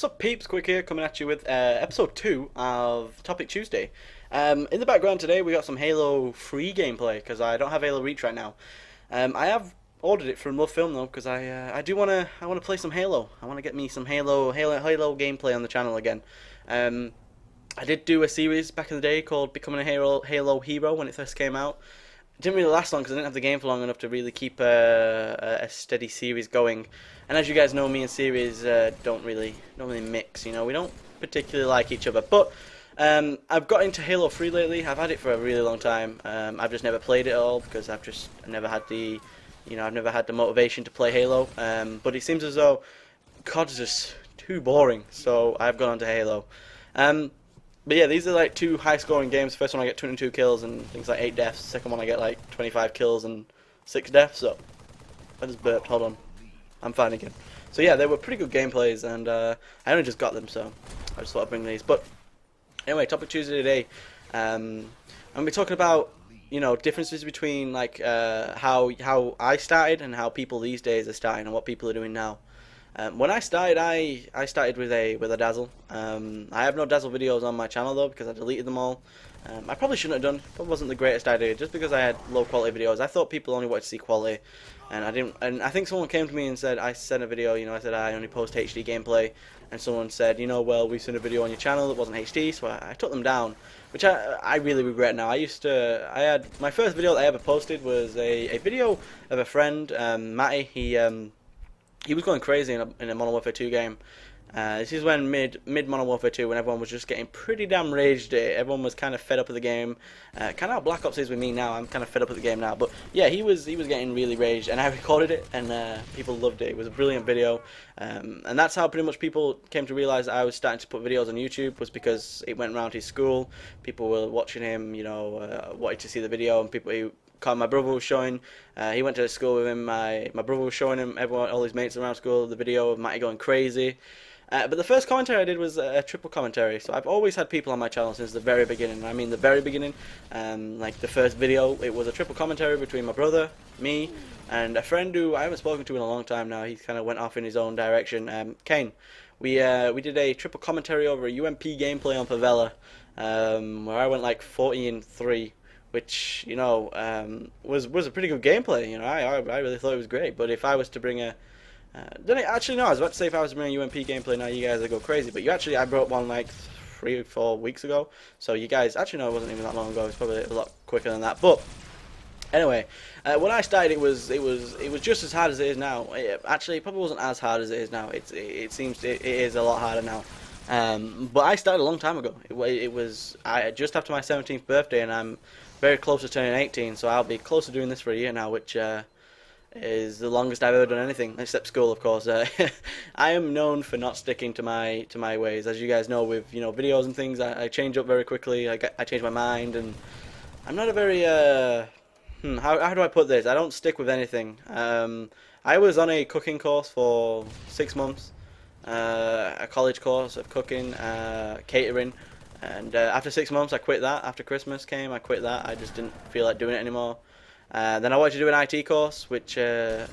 What's up, peeps? Quick here, coming at you with episode 2 of Topic Tuesday. In the background today, we got some Halo free gameplay because I don't have Halo Reach right now. I have ordered it from Love Film though because I do wanna play some Halo. I wanna get me some Halo gameplay on the channel again. Um, I did do a series back in the day called Becoming a Halo Hero when it first came out. It didn't really last long because I didn't have the game for long enough to really keep a steady series going. And as you guys know, me and series don't really mix. You know, we don't particularly like each other. But I've got into Halo 3 lately. I've had it for a really long time. I've just never played it at all because I've never had I've never had the motivation to play Halo. But it seems as though COD is just too boring. So I've gone on to Halo. But yeah, these are like two high-scoring games. First one I get 22 kills and things like 8 deaths. Second one I get like 25 kills and 6 deaths. So I just burped. Hold on, I'm fine again. So yeah, they were pretty good gameplays, and I only just got them, so I just thought I'd bring these. But anyway, Topic Tuesday today. I'm gonna be talking about differences between like how I started and how people these days are starting and what people are doing now. When I started, I started with a Dazzle. I have no Dazzle videos on my channel though because I deleted them all. I probably shouldn't have done. Probably wasn't the greatest idea just because I had low quality videos. I thought people only wanted to see quality, and I didn't. And I think someone came to me and said I sent a video. I said I only post HD gameplay, and someone said, well, we sent a video on your channel that wasn't HD, so I took them down, which I really regret now. I had my first video that I ever posted was a video of a friend, Matty. He was going crazy in a Modern Warfare 2 game. This is when mid Modern Warfare 2, when everyone was just getting pretty damn raged. Everyone was kind of fed up with the game. Kind of how Black Ops is with me now. I'm kind of fed up with the game now. But yeah, he was getting really raged, and I recorded it, and people loved it. It was a brilliant video, and that's how pretty much people came to realize that I was starting to put videos on YouTube. Was because it went around his school. People were watching him. Wanted to see the video, and people. My brother was showing, he went to school with him, my brother was showing him, all his mates around school, the video of Matty going crazy. But the first commentary I did was a triple commentary, so I've always had people on my channel since the very beginning. I mean the very beginning, like the first video, it was a triple commentary between my brother, me, and a friend who I haven't spoken to in a long time now. He kind of went off in his own direction, Kane. We did a triple commentary over a UMP gameplay on Favela, where I went like 40-3. Which was a pretty good gameplay. I really thought it was great. But if I was to bring actually no, I was about to say if I was to bring a UMP gameplay now, you guys would go crazy. But I brought one like 3 or 4 weeks ago. So you guys actually no, it wasn't even that long ago. It's probably a lot quicker than that. But anyway, when I started, it was just as hard as it is now. Actually, it probably wasn't as hard as it is now. It seems it is a lot harder now. But I started a long time ago. It was just after my 17th birthday, and I'm very close to turning 18, so I'll be close to doing this for a year now, which is the longest I've ever done anything, except school, of course. I am known for not sticking to my ways, as you guys know. With videos and things, I change up very quickly. I change my mind, and I'm not a very how do I put this? I don't stick with anything. I was on a cooking course for 6 months, a college course of cooking, catering. And after 6 months, I quit that. After Christmas came, I quit that. I just didn't feel like doing it anymore. Then I wanted to do an IT course, which I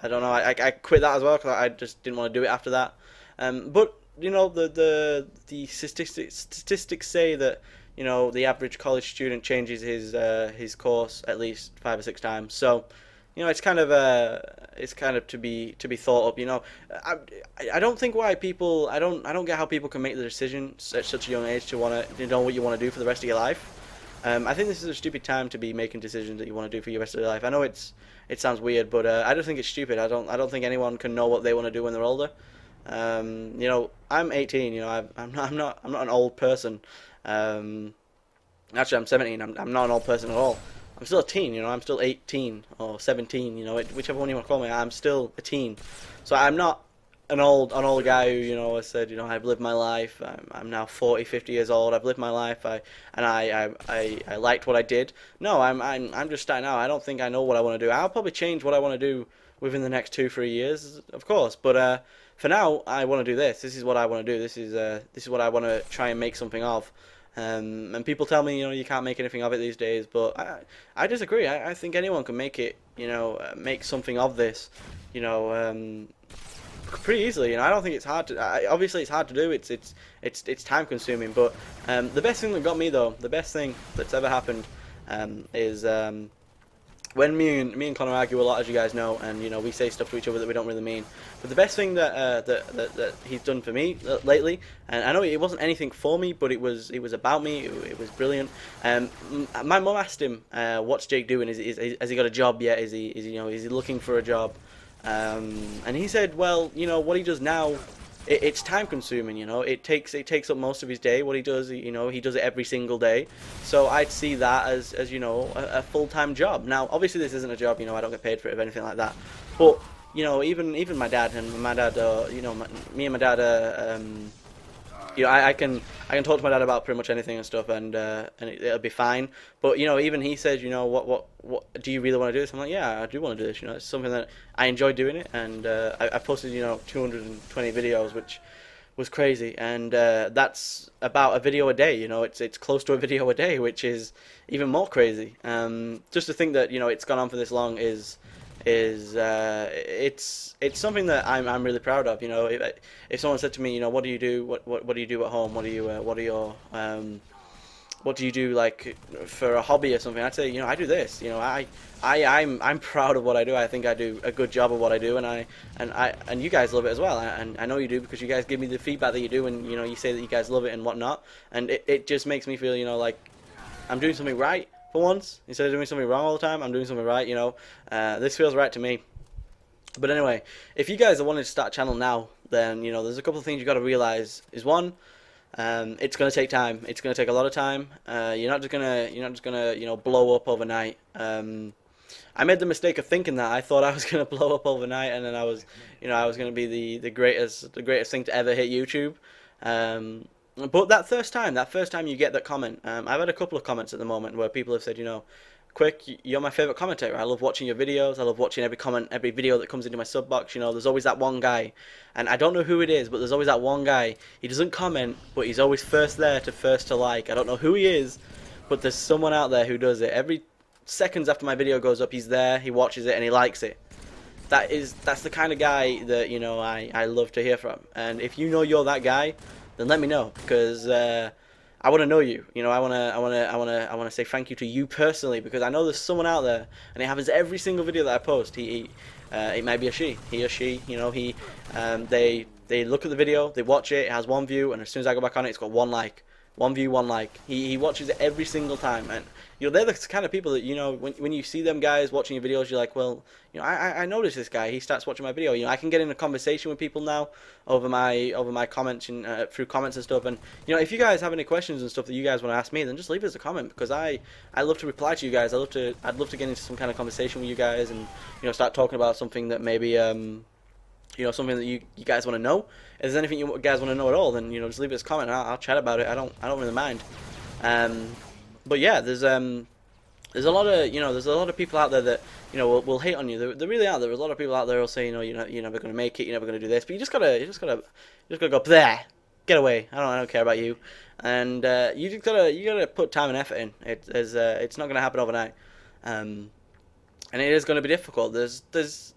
don't know. I quit that as well because I just didn't want to do it after that. But the statistics say that the average college student changes his course at least 5 or 6 times. So it's kind of to be thought up. I don't think why people I don't get how people can make the decision at such a young age to want to know what you want to do for the rest of your life. I think this is a stupid time to be making decisions that you want to do for your rest of your life. I know it sounds weird, but I don't think it's stupid. I don't think anyone can know what they want to do when they're older. I'm 18. I'm not an old person. Actually, I'm 17. I'm not an old person at all. I'm still a teen, I'm still 18 or 17, whichever one you want to call me. I'm still a teen, so I'm not an old guy who has said I've lived my life. I'm now 40, 50 years old. I've lived my life. I liked what I did. No, I'm just starting out. I don't think I know what I want to do. I'll probably change what I want to do within the next 2-3 years, of course. But for now, I want to do this. This is what I want to do. This is what I want to try and make something of. And people tell me, you can't make anything of it these days, but I disagree. I think anyone can make it, make something of this. pretty easily. I don't think it's hard to. Obviously, it's hard to do. It's time consuming. But the best thing that got me though, the best thing that's ever happened, is when me and Connor argue a lot, as you guys know, and we say stuff to each other that we don't really mean. But the best thing that he's done for me lately, and I know it wasn't anything for me, but it was about me. It was brilliant. My mum asked him, "What's Jake doing? Has he got a job yet? Is he looking for a job?" And he said, "Well, what he does now." It's time consuming, it takes up most of his day. What he does, he does it every single day. So I'd see that as a full-time job. Now obviously this isn't a job, I don't get paid for it or anything like that, but even my dad, me and my dad I can talk to my dad about pretty much anything and stuff, and it'll be fine. But even he says, what do you really want to do this? I'm like, yeah, I do want to do this. It's something that I enjoy doing it, and I posted 220 videos, which was crazy, and that's about a video a day. It's close to a video a day, which is even more crazy. Just to think that it's gone on for this long is it's something that I'm really proud of. If someone said to me, what do you do? What do you do at home? What do you do like for a hobby or something? I'd say, I do this. I'm proud of what I do. I think I do a good job of what I do, and you guys love it as well. And I know you do, because you guys give me the feedback that you do, and you say that you guys love it and whatnot. And it just makes me feel, like I'm doing something right for once, instead of doing something wrong all the time. I'm doing something right. This feels right to me. But anyway, if you guys are wanting to start a channel now, then there's a couple of things you got to realize. Is one, it's going to take time. It's going to take a lot of time. You're not just gonna blow up overnight. I made the mistake of thinking that. I thought I was going to blow up overnight, and then I was going to be the greatest thing to ever hit YouTube. But that first time you get that comment, I've had a couple of comments at the moment where people have said, Quick, you're my favorite commentator. I love watching your videos. I love watching every comment, every video that comes into my sub box. There's always that one guy, and I don't know who it is, but there's always that one guy. He doesn't comment, but he's always first there to first to like. I don't know who he is, but there's someone out there who does it. Every seconds after my video goes up, he's there, he watches it, and he likes it. That's the kind of guy that I love to hear from. And if you're that guy, then let me know, because I want to know you. I want to say thank you to you personally, because I know there's someone out there, and it happens every single video that I post. It might be he or she. They look at the video, they watch it, it has one view, and as soon as I go back on it, it's got one like. One view, one like. He watches it every single time, and they're the kind of people that when you see them guys watching your videos, you're like, well, I noticed this guy. He starts watching my video. I can get in a conversation with people now over my comments and through comments and stuff. And if you guys have any questions and stuff that you guys want to ask me, then just leave it as a comment, because I love to reply to you guys. I'd love to get into some kind of conversation with you guys, and start talking about something that maybe something that you guys want to know. If there's anything you guys want to know at all, then just leave it as a comment. I'll chat about it. I don't really mind. But yeah, there's a lot of people out there that will hate on you. There really are. There's a lot of people out there who'll say you're never going to make it. You're never going to do this. But you just gotta go there. Get away. I don't care about you. And you gotta put time and effort in. It's not going to happen overnight. And it is going to be difficult. There's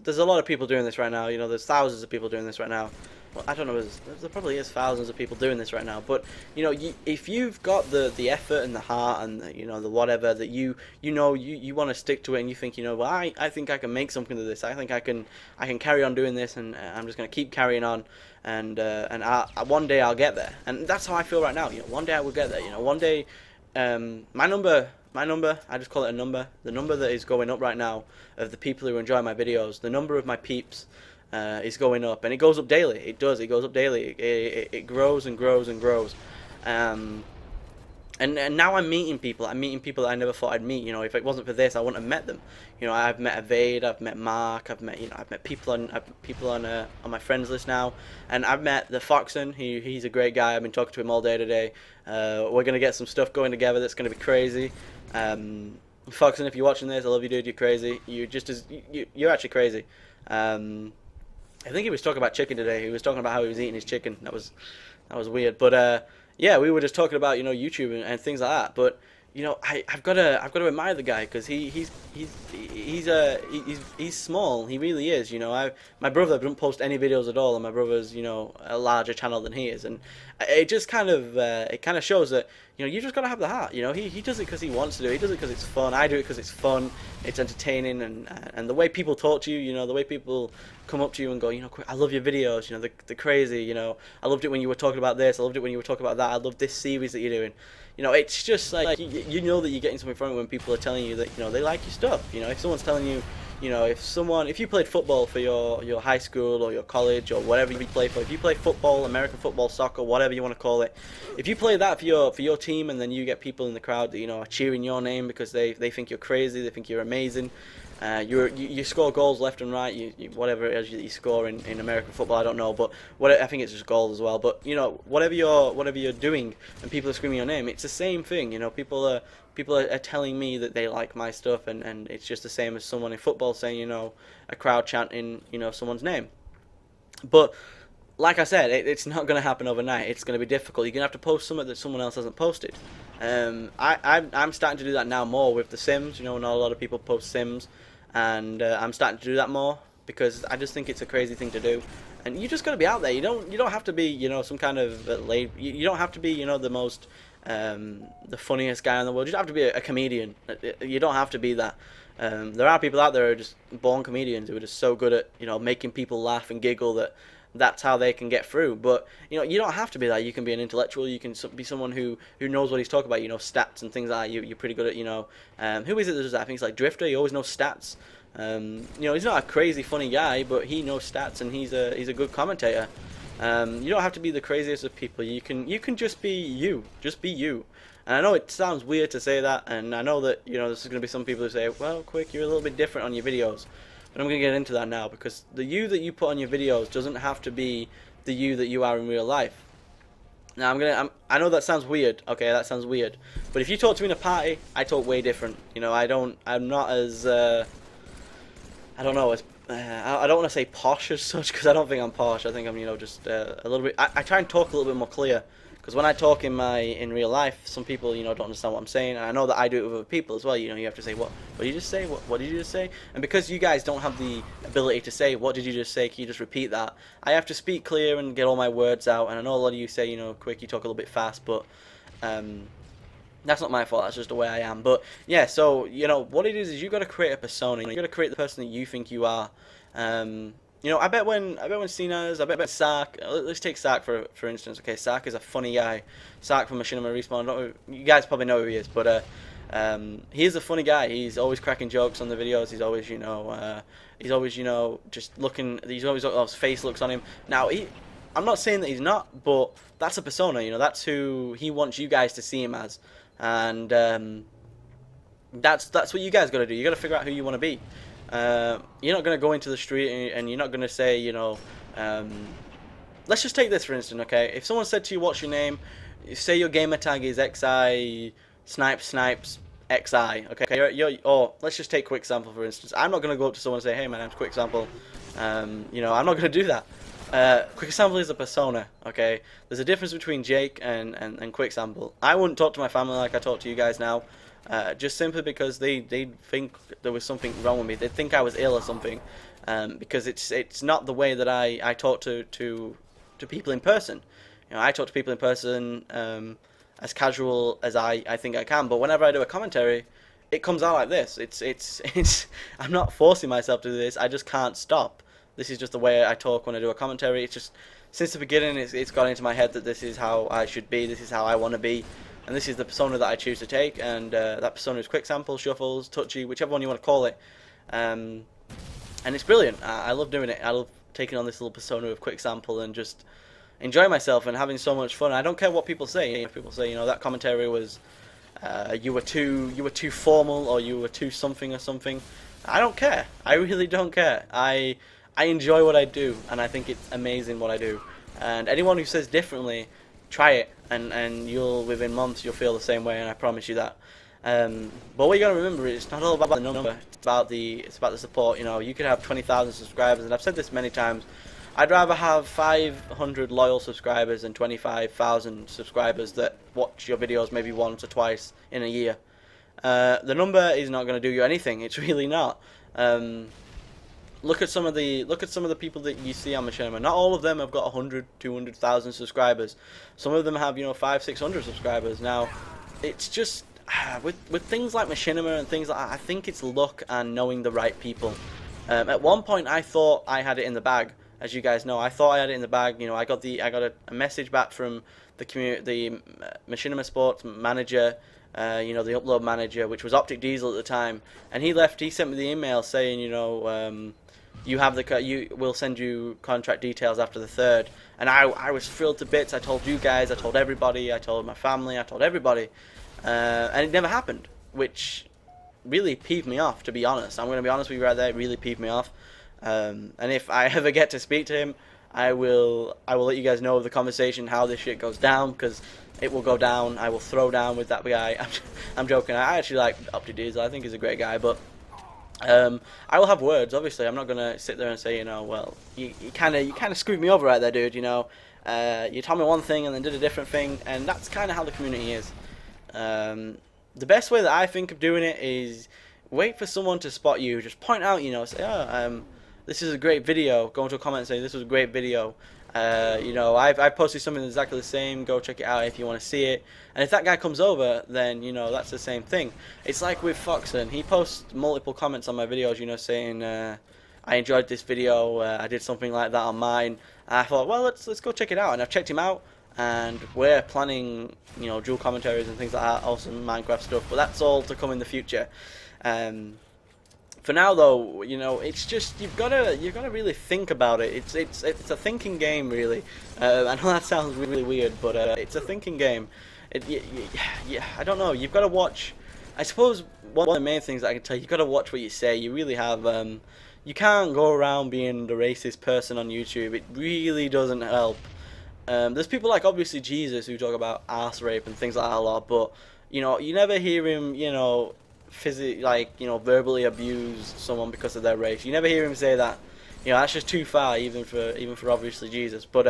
a lot of people doing this right now. There's thousands of people doing this right now. Well, I don't know. There probably is thousands of people doing this right now. But if you've got the effort and the heart and the whatever that you want to stick to it, and you think well, I think I can make something of this. I think I can carry on doing this, and I'm just going to keep carrying on, and one day I'll get there. And that's how I feel right now. One day I will get there. One day, my number, I just call it a number. The number that is going up right now of the people who enjoy my videos, the number of my peeps is going up, and it goes up daily. It does. It goes up daily. It grows and grows and grows. And now I'm meeting people. I'm meeting people that I never thought I'd meet. If it wasn't for this, I wouldn't have met them. I've met Evade, I've met Mark, I've met people on my friends list now, and I've met the Foxen. He's a great guy. I've been talking to him all day today. We're gonna get some stuff going together that's gonna be crazy. Foxen, if you're watching this, I love you, dude. You're crazy. You're actually crazy. I think he was talking about chicken today. He was talking about how he was eating his chicken. That was weird. But yeah, we were just talking about YouTube and things like that. But I've got to admire the guy because he's small. He really is. My brother doesn't post any videos at all, and my brother's a larger channel than he is, and it kind of shows that you just got to have the heart. He does it because he wants to do it. He does it because it's fun. I do it because it's fun. It's entertaining, and the way people talk to you, the way people come up to you and go, I love your videos. The crazy. I loved it when you were talking about this. I loved it when you were talking about that. I love this series that you're doing. It's just like you know that you're getting something from it when people are telling you that they like your stuff. If someone's telling you, if you played football for your high school or your college or whatever you play for, if you play football, American football, soccer, whatever you want to call it, if you play that for your team and then you get people in the crowd that are cheering your name because they think you're crazy, they think you're amazing. You score goals left and right. Whatever it is you score in American football, I don't know, but I think it's just goals as well. But whatever you're doing, and people are screaming your name, it's the same thing. People are telling me that they like my stuff, and it's just the same as someone in football saying a crowd chanting someone's name. But like I said, it's not going to happen overnight. It's going to be difficult. You're going to have to post something that someone else hasn't posted. I'm starting to do that now more with the Sims. Not a lot of people post Sims, and I'm starting to do that more because I just think it's a crazy thing to do. And you just got to be out there. You don't have to be some kind of you don't have to be the most the funniest guy in the world. You don't have to be a comedian. You don't have to be that. There are people out there who are just born comedians who are just so good at making people laugh and giggle that's how they can get through. But you don't have to be that. You can be an intellectual. You can be someone who knows what he's talking about. Stats and things like that. You're pretty good at who is it that does that? I think it's like Drifter. He always knows stats. He's not a crazy funny guy, but he knows stats and he's a good commentator. You don't have to be the craziest of people. You can just be you. Just be you. And I know it sounds weird to say that, and I know that this is going to be some people who say, well, Quick, you're a little bit different on your videos. But I'm going to get into that now because the you that you put on your videos doesn't have to be the you that you are in real life. Now I know that sounds weird. Okay, that sounds weird. But if you talk to me in a party, I talk way different. I'm not as I don't know, as I don't want to say posh as such because I don't think I'm posh. I think I'm just a little bit. I try and talk a little bit more clear. Because when I talk in real life, some people don't understand what I'm saying, and I know that I do it with other people as well. You have to say what did you just say? What did you just say? And because you guys don't have the ability to say what did you just say, can you just repeat that? I have to speak clear and get all my words out. And I know a lot of you say Quick, you talk a little bit fast, but that's not my fault. That's just the way I am. But yeah, so what it is you got to create a persona. You got to create the person that you think you are. I bet when Cena's, I bet Sark. Let's take Sark for instance. Okay, Sark is a funny guy. Sark from Machinima Respawn. You guys probably know who he is, but he is a funny guy. He's always cracking jokes on the videos. He's always just looking. He's always got those face looks on him. Now I'm not saying that he's not, but that's a persona. That's who he wants you guys to see him as, and that's what you guys got to do. You got to figure out who you want to be. You're not going to go into the street and you're not going to say, let's just take this for instance, okay? If someone said to you, what's your name? Say your gamer tag is XI Snipes XI, okay? Or let's just take Quick Sample for instance. I'm not going to go up to someone and say, hey, my name's Quick Sample. I'm not going to do that. Quick Sample is a persona, okay? There's a difference between Jake and Quick Sample. I wouldn't talk to my family like I talk to you guys now. Just simply because they think there was something wrong with me. They think I was ill or something, because it's not the way that I talk to people in person. I talk to people in person as casual as I think I can. But whenever I do a commentary, it comes out like this. It's I'm not forcing myself to do this. I just can't stop. This is just the way I talk when I do a commentary. It's just since the beginning, it's got into my head that this is how I should be. This is how I want to be. And this is the persona that I choose to take, and that persona is Quick Sample, Shuffles, Touchy, whichever one you want to call it. And it's brilliant. I love doing it. I love taking on this little persona of Quick Sample and just enjoying myself and having so much fun. I don't care what people say. If people say, that commentary was you were too formal or you were too something or something. I don't care. I really don't care. I enjoy what I do, and I think it's amazing what I do. And anyone who says differently, try it, and within months you'll feel the same way, and I promise you that. But what you gotta remember is it's not all about the number. It's about the support. You could have 20,000 subscribers, and I've said this many times. I'd rather have 500 loyal subscribers than 25,000 subscribers that watch your videos maybe once or twice in a year. The number is not going to do you anything. It's really not. Um, look at some of the people that you see on Machinima. Not all of them have got 100, 200,000 subscribers. Some of them have, 5, 600 subscribers. Now, it's just with things like Machinima and things like that, I think it's luck and knowing the right people. At one point, I thought I had it in the bag. As you guys know, I thought I had it in the bag. I got a message back from the Machinima Sports manager, the upload manager, which was Optic Diesel at the time, and he sent me the email saying, you have you will send you contract details after the 3rd, and I was thrilled to bits. I told you guys, I told everybody, I told my family, I told everybody, and it never happened, which really peeved me off, to be honest. I'm going to be honest with you right there, it really peeved me off. And if I ever get to speak to him, I will let you guys know of the conversation, how this shit goes down, because it will go down. I will throw down with that guy. I'm joking. I actually like Opti Diesel. I think he's a great guy, but I will have words. Obviously, I'm not gonna sit there and say, well, you kind of screwed me over right there, dude. You told me one thing and then did a different thing, and that's kind of how the community is. The best way that I think of doing it is wait for someone to spot you. Just point out, say, this is a great video. Go into a comment and say, this was a great video. I've posted something exactly the same. Go check it out if you want to see it. And if that guy comes over, then, that's the same thing. It's like with Foxen. He posts multiple comments on my videos, saying, I enjoyed this video. I did something like that on mine. And I thought, well, let's go check it out. And I've checked him out. And we're planning, dual commentaries and things like that. Also Minecraft stuff. But that's all to come in the future. For now, though, it's just you've got to really think about it. It's a thinking game, really. I know that sounds really weird, but it's a thinking game. I don't know. You've got to watch. I suppose one of the main things that I can tell you, you've got to watch what you say. You really have. You can't go around being the racist person on YouTube. It really doesn't help. There's people like obviously Jesus who talk about ass rape and things like that a lot, but you never hear him, verbally abuse someone because of their race. You never hear him say that. That's just too far, even for obviously Jesus. But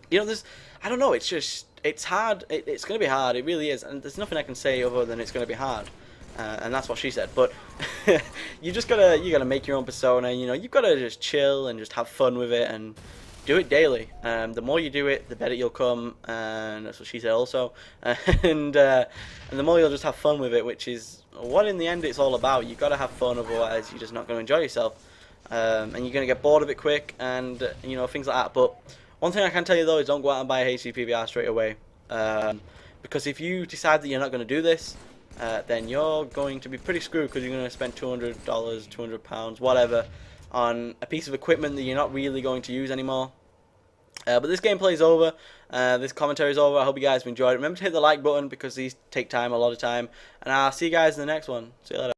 there's, I don't know. It's hard. It's gonna be hard. It really is. And there's nothing I can say other than it's gonna be hard. And that's what she said. But you gotta make your own persona. You've gotta just chill and just have fun with it and do it daily. The more you do it, the better you'll come, and that's what she said also. And the more you'll just have fun with it, which is what in the end it's all about. You've got to have fun, otherwise you're just not going to enjoy yourself, and you're going to get bored of it quick, and things like that. But one thing I can tell you though is don't go out and buy a HD PVR straight away, because if you decide that you're not going to do this, then you're going to be pretty screwed, because you're going to spend $200, £200, whatever, on a piece of equipment that you're not really going to use anymore. But this gameplay is over. This commentary is over. I hope you guys have enjoyed it. Remember to hit the like button, because these take time, a lot of time. And I'll see you guys in the next one. See you later.